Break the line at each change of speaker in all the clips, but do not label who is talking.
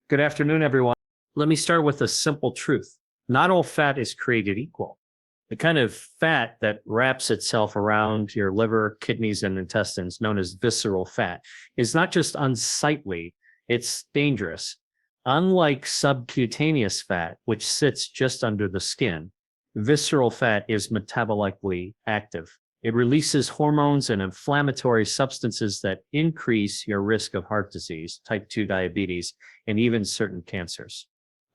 Good afternoon, everyone. Let me start with a simple truth. Not all fat is created equal. The kind of fat that wraps itself around your liver, kidneys, and intestines, known as visceral fat, is not just unsightly, it's dangerous. Unlike subcutaneous fat, which sits just under the skin, visceral fat is metabolically active. It releases hormones and inflammatory substances that increase your risk of heart disease, type 2 diabetes, and even certain cancers.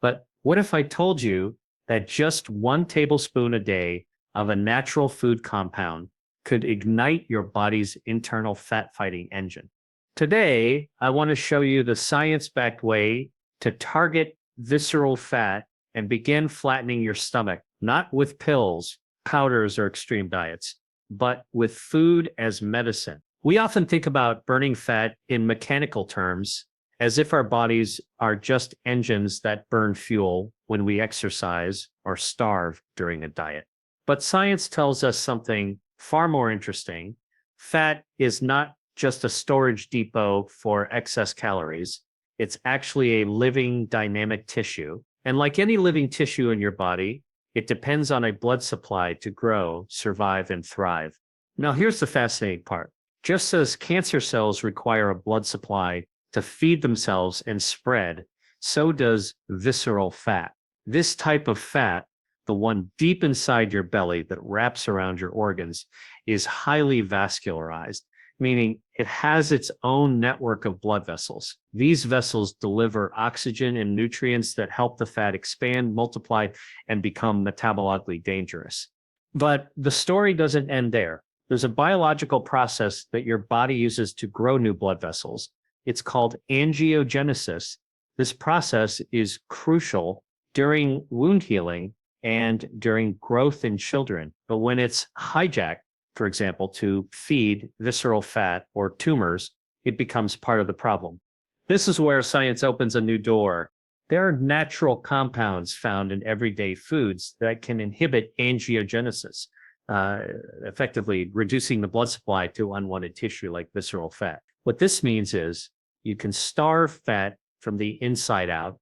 But what if I told you that just 1 tablespoon a day of a natural food compound could ignite your body's internal fat-fighting engine? Today, I want to show you the science-backed way to target visceral fat and begin flattening your stomach, not with pills, powders, or extreme diets, but with food as medicine. We often think about burning fat in mechanical terms, as if our bodies are just engines that burn fuel when we exercise or starve during a diet. But science tells us something far more interesting. Fat is not just a storage depot for excess calories. It's actually a living, dynamic tissue. And like any living tissue in your body, it depends on a blood supply to grow, survive, and thrive. Now, here's the fascinating part. Just as cancer cells require a blood supply to feed themselves and spread, so does visceral fat. This type of fat, the one deep inside your belly that wraps around your organs, is highly vascularized, meaning it has its own network of blood vessels. These vessels deliver oxygen and nutrients that help the fat expand, multiply, and become metabolically dangerous. But the story doesn't end there. There's a biological process that your body uses to grow new blood vessels. It's called angiogenesis. This process is crucial during wound healing and during growth in children. But when it's hijacked, for example, to feed visceral fat or tumors, it becomes part of the problem. This is where science opens a new door. There are natural compounds found in everyday foods that can inhibit angiogenesis, effectively reducing the blood supply to unwanted tissue like visceral fat. What this means is you can starve fat from the inside out,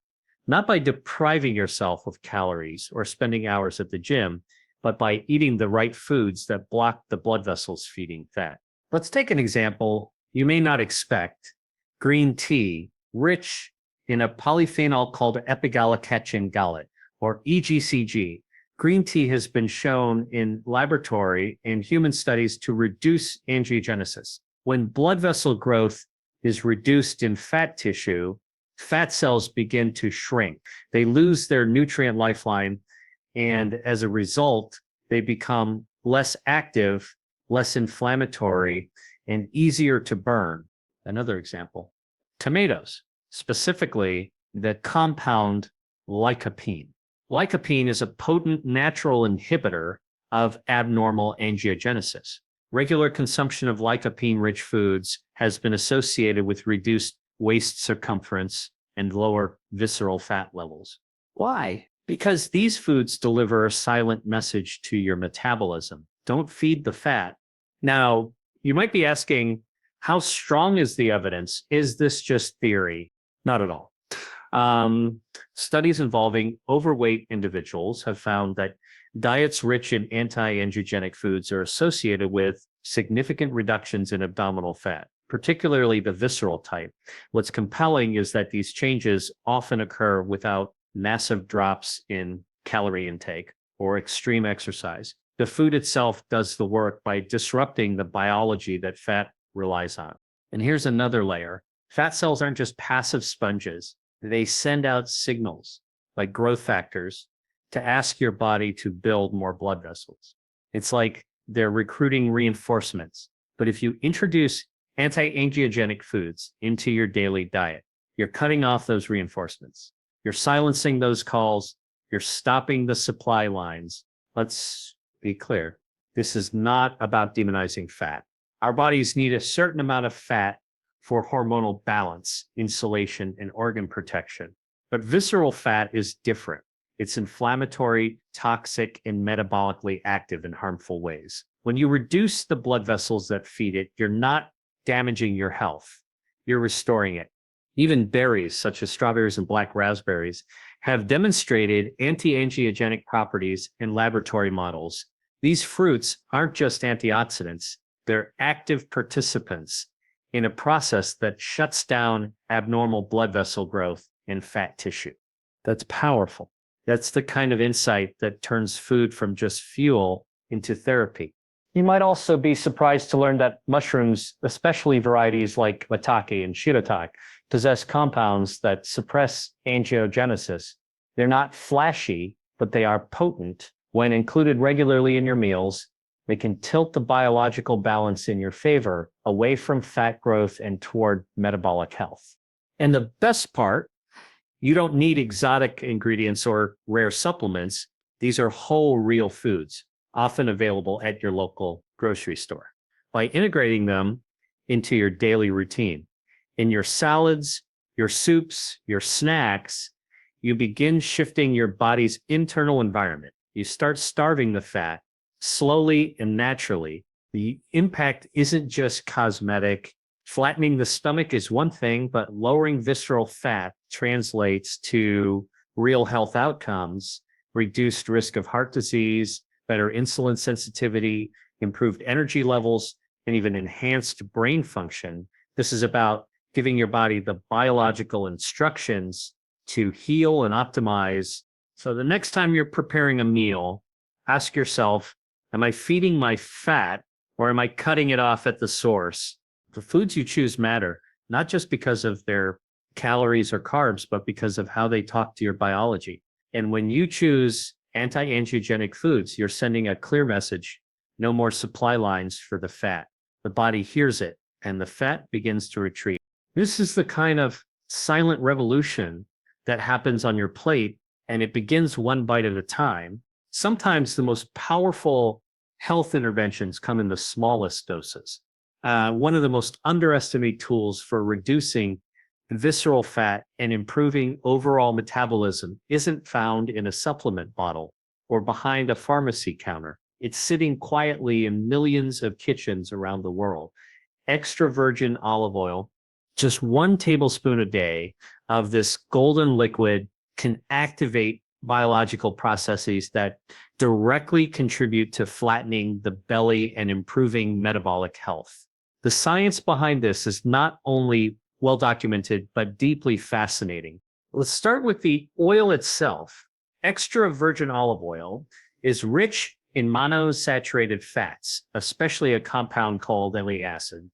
not by depriving yourself of calories or spending hours at the gym, but by eating the right foods that block the blood vessels feeding fat. Let's take an example you may not expect. Green tea, rich in a polyphenol called epigallocatechin gallate, or EGCG. Green tea has been shown in laboratory in human studies to reduce angiogenesis. When blood vessel growth is reduced in fat tissue, fat cells begin to shrink. They lose their nutrient lifeline, and as a result, they become less active, less inflammatory, and easier to burn. Another example, tomatoes, specifically the compound lycopene. Lycopene is a potent natural inhibitor of abnormal angiogenesis. Regular consumption of lycopene-rich foods has been associated with reduced waist circumference and lower visceral fat levels. Why? Because these foods deliver a silent message to your metabolism. Don't feed the fat. Now, you might be asking, how strong is the evidence? Is this just theory? Not at all. Studies involving overweight individuals have found that diets rich in anti-angiogenic foods are associated with significant reductions in abdominal fat, particularly the visceral type. What's compelling is that these changes often occur without massive drops in calorie intake or extreme exercise. The food itself does the work by disrupting the biology that fat relies on. And here's another layer. Fat cells aren't just passive sponges. They send out signals like growth factors to ask your body to build more blood vessels. It's like they're recruiting reinforcements. But if you introduce anti-angiogenic foods into your daily diet, you're cutting off those reinforcements. You're silencing those calls. You're stopping the supply lines. Let's be clear. This is not about demonizing fat. Our bodies need a certain amount of fat for hormonal balance, insulation, and organ protection. But visceral fat is different. It's inflammatory, toxic, and metabolically active in harmful ways. When you reduce the blood vessels that feed it, you're not damaging your health. You're restoring it. Even berries, such as strawberries and black raspberries, have demonstrated anti-angiogenic properties in laboratory models. These fruits aren't just antioxidants, they're active participants in a process that shuts down abnormal blood vessel growth in fat tissue. That's powerful. That's the kind of insight that turns food from just fuel into therapy. You might also be surprised to learn that mushrooms, especially varieties like maitake and shiratake, possess compounds that suppress angiogenesis. They're not flashy, but they are potent. When included regularly in your meals, they can tilt the biological balance in your favor away from fat growth and toward metabolic health. And the best part, you don't need exotic ingredients or rare supplements. These are whole, real foods, often available at your local grocery store. By integrating them into your daily routine, in your salads, your soups, your snacks, you begin shifting your body's internal environment. You start starving the fat slowly and naturally. The impact isn't just cosmetic. Flattening the stomach is one thing, but lowering visceral fat translates to real health outcomes, reduced risk of heart disease, better insulin sensitivity, improved energy levels, and even enhanced brain function. This is about giving your body the biological instructions to heal and optimize. So the next time you're preparing a meal, ask yourself, am I feeding my fat or am I cutting it off at the source? The foods you choose matter, not just because of their calories or carbs, but because of how they talk to your biology. And when you choose anti-angiogenic foods, you're sending a clear message: no more supply lines for the fat. The body hears it and the fat begins to retreat. This is the kind of silent revolution that happens on your plate, and it begins one bite at a time. Sometimes the most powerful health interventions come in the smallest doses. One of the most underestimated tools for reducing visceral fat and improving overall metabolism isn't found in a supplement bottle or behind a pharmacy counter. It's sitting quietly in millions of kitchens around the world. Extra virgin olive oil, just 1 tablespoon a day of this golden liquid, can activate biological processes that directly contribute to flattening the belly and improving metabolic health. The science behind this is not only well documented, but deeply fascinating. Let's start with the oil itself. Extra virgin olive oil is rich in monosaturated fats, especially a compound called oleic acid.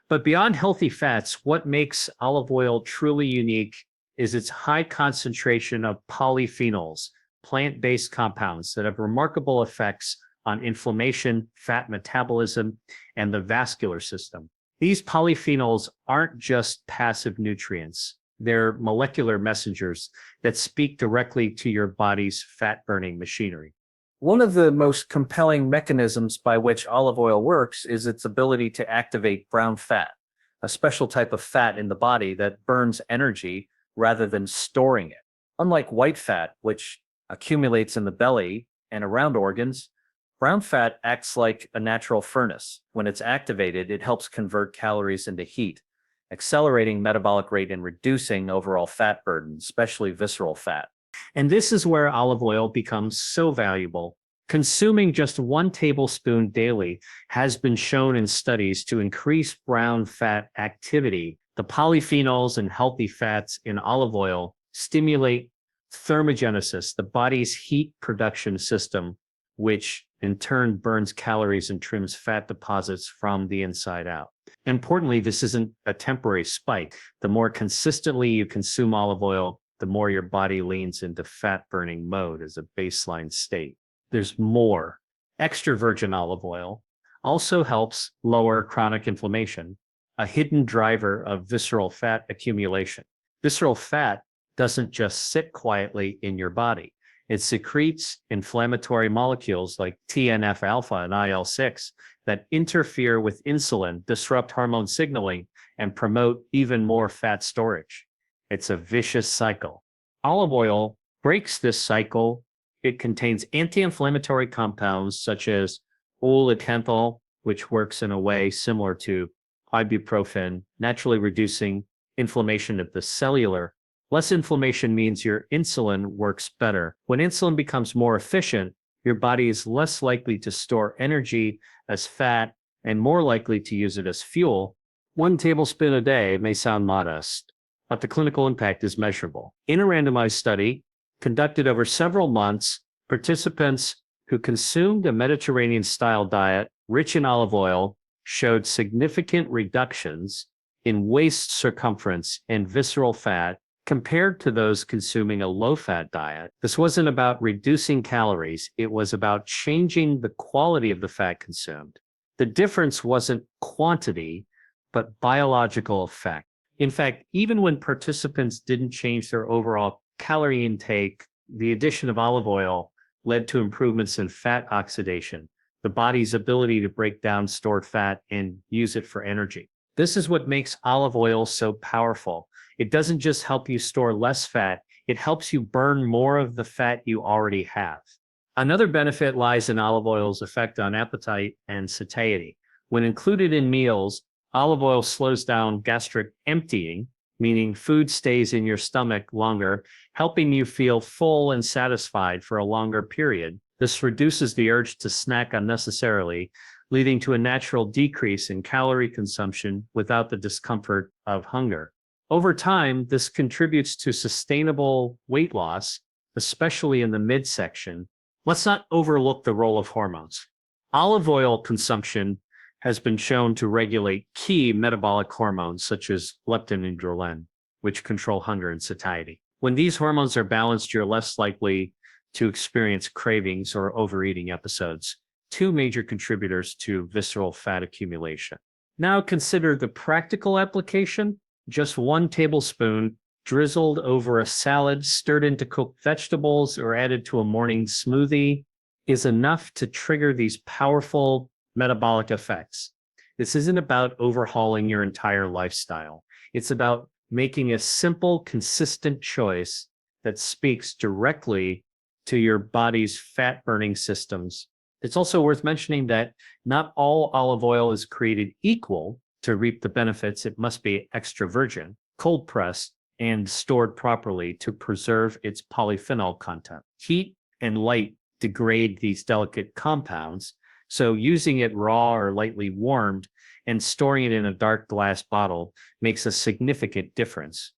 But beyond healthy fats, what makes olive oil truly unique is its high concentration of polyphenols, plant-based compounds that have remarkable effects on inflammation, fat metabolism, and the vascular system. These polyphenols aren't just passive nutrients. They're molecular messengers that speak directly to your body's fat-burning machinery. One of the most compelling mechanisms by which olive oil works is its ability to activate brown fat, a special type of fat in the body that burns energy rather than storing it. Unlike white fat, which accumulates in the belly and around organs, brown fat acts like a natural furnace. When it's activated, it helps convert calories into heat, accelerating metabolic rate and reducing overall fat burden, especially visceral fat. And this is where olive oil becomes so valuable. Consuming just 1 tablespoon daily has been shown in studies to increase brown fat activity. The polyphenols and healthy fats in olive oil stimulate thermogenesis, the body's heat production system, which in turn burns calories and trims fat deposits from the inside out. Importantly, this isn't a temporary spike. The more consistently you consume olive oil, the more your body leans into fat-burning mode as a baseline state. There's more. Extra virgin olive oil also helps lower chronic inflammation, a hidden driver of visceral fat accumulation. Visceral fat doesn't just sit quietly in your body. It secretes inflammatory molecules like TNF-alpha and IL-6 that interfere with insulin, disrupt hormone signaling, and promote even more fat storage. It's a vicious cycle. Olive oil breaks this cycle. It contains anti-inflammatory compounds such as oleukenthal, which works in a way similar to ibuprofen, naturally reducing inflammation of the cellular. Less inflammation means your insulin works better. When insulin becomes more efficient, your body is less likely to store energy as fat and more likely to use it as fuel. 1 tablespoon a day may sound modest, but the clinical impact is measurable. In a randomized study conducted over several months, participants who consumed a Mediterranean-style diet rich in olive oil showed significant reductions in waist circumference and visceral fat compared to those consuming a low-fat diet. This wasn't about reducing calories. It was about changing the quality of the fat consumed. The difference wasn't quantity, but biological effect. In fact, even when participants didn't change their overall calorie intake, the addition of olive oil led to improvements in fat oxidation, the body's ability to break down stored fat and use it for energy. This is what makes olive oil so powerful. It doesn't just help you store less fat, it helps you burn more of the fat you already have. Another benefit lies in olive oil's effect on appetite and satiety. When included in meals, olive oil slows down gastric emptying, meaning food stays in your stomach longer, helping you feel full and satisfied for a longer period. This reduces the urge to snack unnecessarily, leading to a natural decrease in calorie consumption without the discomfort of hunger. Over time, this contributes to sustainable weight loss, especially in the midsection. Let's not overlook the role of hormones. Olive oil consumption has been shown to regulate key metabolic hormones such as leptin and ghrelin, which control hunger and satiety. When these hormones are balanced, you're less likely to experience cravings or overeating episodes, two major contributors to visceral fat accumulation. Now consider the practical application. Just 1 tablespoon drizzled over a salad, stirred into cooked vegetables, or added to a morning smoothie is enough to trigger these powerful metabolic effects. This isn't about overhauling your entire lifestyle. It's about making a simple, consistent choice that speaks directly to your body's fat-burning systems. It's also worth mentioning that not all olive oil is created equal. To reap the benefits, it must be extra virgin, cold pressed, and stored properly to preserve its polyphenol content. Heat and light degrade these delicate compounds, so using it raw or lightly warmed and storing it in a dark glass bottle makes a significant difference.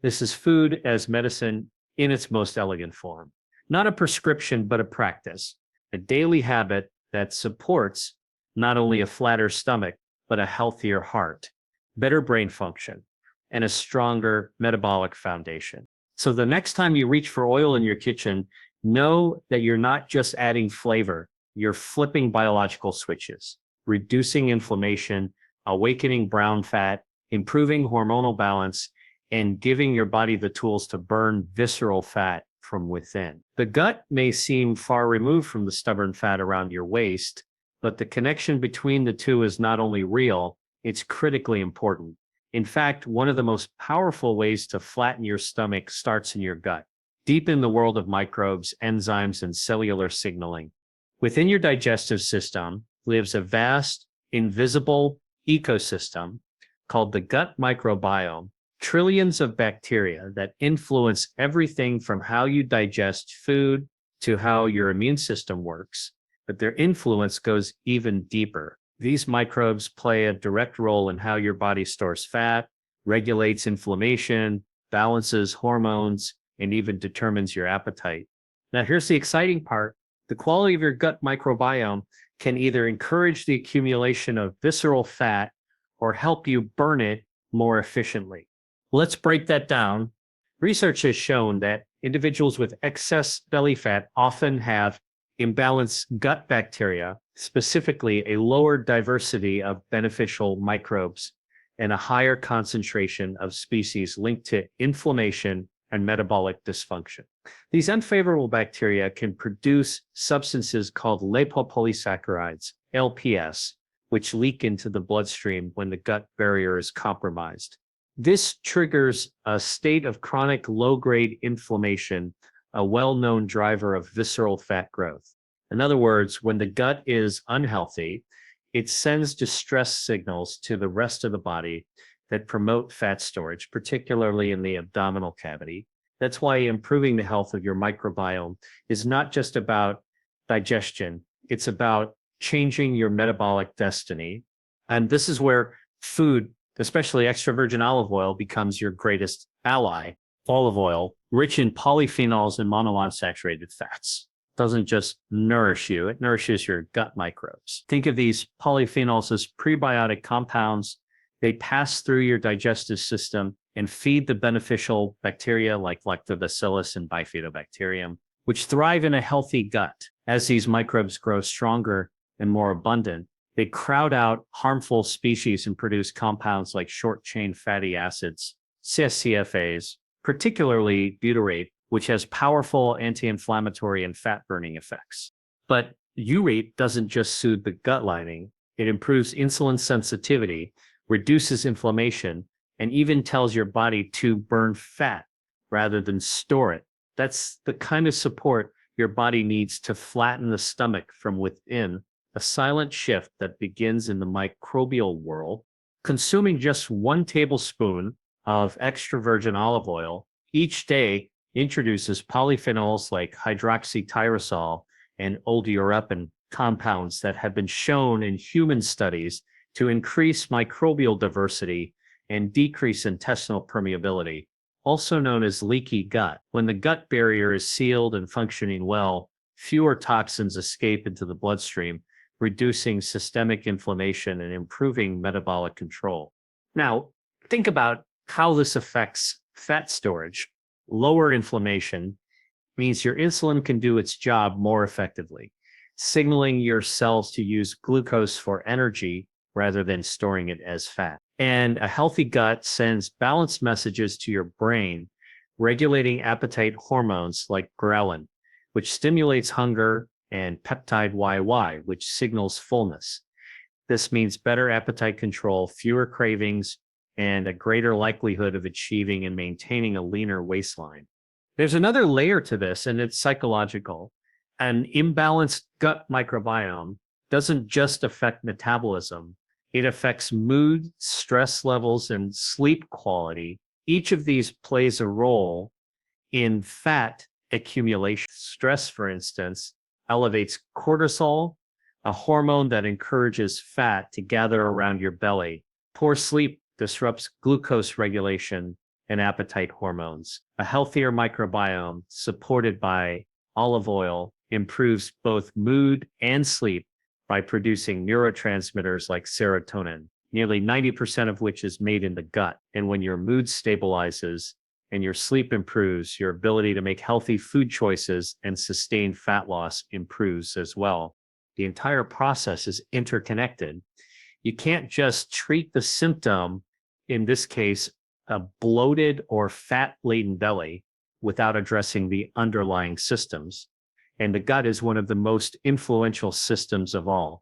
This is food as medicine in its most elegant form. Not a prescription, but a practice, a daily habit that supports not only a flatter stomach, but a healthier heart, better brain function, and a stronger metabolic foundation. So the next time you reach for oil in your kitchen, know that you're not just adding flavor, you're flipping biological switches, reducing inflammation, awakening brown fat, improving hormonal balance, and giving your body the tools to burn visceral fat from within. The gut may seem far removed from the stubborn fat around your waist, but the connection between the two is not only real, it's critically important. In fact, one of the most powerful ways to flatten your stomach starts in your gut, deep in the world of microbes, enzymes, and cellular signaling. Within your digestive system lives a vast, invisible ecosystem called the gut microbiome, trillions of bacteria that influence everything from how you digest food to how your immune system works. But their influence goes even deeper. These microbes play a direct role in how your body stores fat, regulates inflammation, balances hormones, and even determines your appetite. Now, here's the exciting part. The quality of your gut microbiome can either encourage the accumulation of visceral fat or help you burn it more efficiently. Let's break that down. Research has shown that individuals with excess belly fat often have imbalanced gut bacteria, specifically a lower diversity of beneficial microbes and a higher concentration of species linked to inflammation and metabolic dysfunction. These unfavorable bacteria can produce substances called lipopolysaccharides, LPS, which leak into the bloodstream when the gut barrier is compromised. This triggers a state of chronic low-grade inflammation, a well-known driver of visceral fat growth. In other words, when the gut is unhealthy, it sends distress signals to the rest of the body that promote fat storage, particularly in the abdominal cavity. That's why improving the health of your microbiome is not just about digestion, it's about changing your metabolic destiny. And this is where food, especially extra virgin olive oil, becomes your greatest ally. Olive oil, rich in polyphenols and monounsaturated fats, doesn't just nourish you, it nourishes your gut microbes. Think of these polyphenols as prebiotic compounds. They pass through your digestive system and feed the beneficial bacteria like lactobacillus and bifidobacterium, which thrive in a healthy gut. As these microbes grow stronger and more abundant, they crowd out harmful species and produce compounds like short-chain fatty acids, CSCFAs, particularly butyrate, which has powerful anti-inflammatory and fat-burning effects. But urate doesn't just soothe the gut lining, it improves insulin sensitivity, reduces inflammation, and even tells your body to burn fat rather than store it. That's the kind of support your body needs to flatten the stomach from within, a silent shift that begins in the microbial world. Consuming just 1 tablespoon of extra virgin olive oil each day introduces polyphenols like hydroxytyrosol and oleuropein compounds that have been shown in human studies to increase microbial diversity and decrease intestinal permeability, also known as leaky gut. When the gut barrier is sealed and functioning well, fewer toxins escape into the bloodstream, reducing systemic inflammation and improving metabolic control. Now, think about how this affects fat storage. Lower inflammation means your insulin can do its job more effectively, signaling your cells to use glucose for energy rather than storing it as fat. And a healthy gut sends balanced messages to your brain, regulating appetite hormones like ghrelin, which stimulates hunger, and peptide YY, which signals fullness. This means better appetite control, fewer cravings, and a greater likelihood of achieving and maintaining a leaner waistline. There's another layer to this, and it's psychological. An imbalanced gut microbiome doesn't just affect metabolism, it affects mood, stress levels, and sleep quality. Each of these plays a role in fat accumulation. Stress, for instance, elevates cortisol, a hormone that encourages fat to gather around your belly. Poor sleep disrupts glucose regulation and appetite hormones. A healthier microbiome supported by olive oil improves both mood and sleep by producing neurotransmitters like serotonin, nearly 90% of which is made in the gut. And when your mood stabilizes and your sleep improves, your ability to make healthy food choices and sustain fat loss improves as well. The entire process is interconnected. You can't just treat the symptom, in this case, a bloated or fat-laden belly, without addressing the underlying systems. And the gut is one of the most influential systems of all.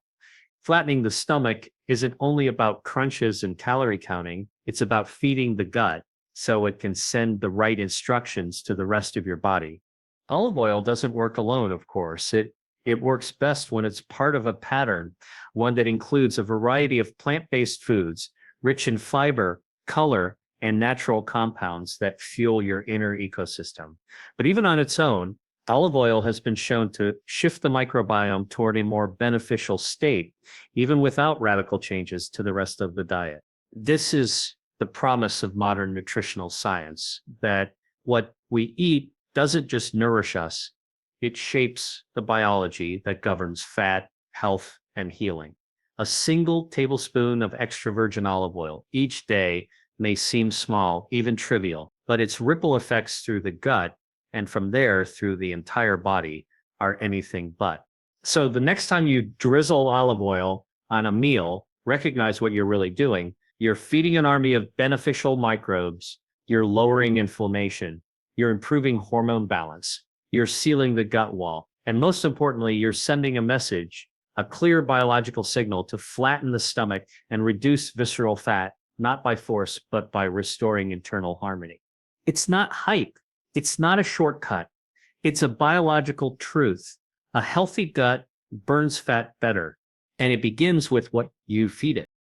Flattening the stomach isn't only about crunches and calorie counting, it's about feeding the gut so it can send the right instructions to the rest of your body. Olive oil doesn't work alone, of course. It works best when it's part of a pattern, one that includes a variety of plant-based foods, rich in fiber, color, and natural compounds that fuel your inner ecosystem. But even on its own, olive oil has been shown to shift the microbiome toward a more beneficial state, even without radical changes to the rest of the diet. This is the promise of modern nutritional science, that what we eat doesn't just nourish us, it shapes the biology that governs fat, health, and healing. A single tablespoon of extra virgin olive oil each day may seem small, even trivial, but its ripple effects through the gut and from there through the entire body are anything but. So the next time you drizzle olive oil on a meal, recognize what you're really doing. You're feeding an army of beneficial microbes, you're lowering inflammation, you're improving hormone balance, you're sealing the gut wall, and most importantly, you're sending a message, a clear biological signal to flatten the stomach and reduce visceral fat, not by force, but by restoring internal harmony. It's not hype. It's not a shortcut. It's a biological truth. A healthy gut burns fat better, and it begins with what you feed it.